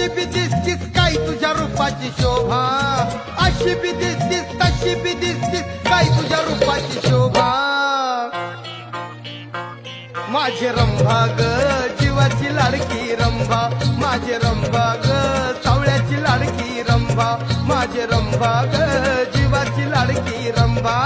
अशी बी दिसतीस काय तुझ्या रूपाची शोभा, अशी बी दिसतीस तशी बी दिसतीस काय तुझ्या रूपाची शोभा. माझे रंभा ग जीवाची लाडकी रंभा, माझे रंभा ग सावळ्याची लाडकी रंभा, माझे रंभा ग जीवाची लाडकी रंभा.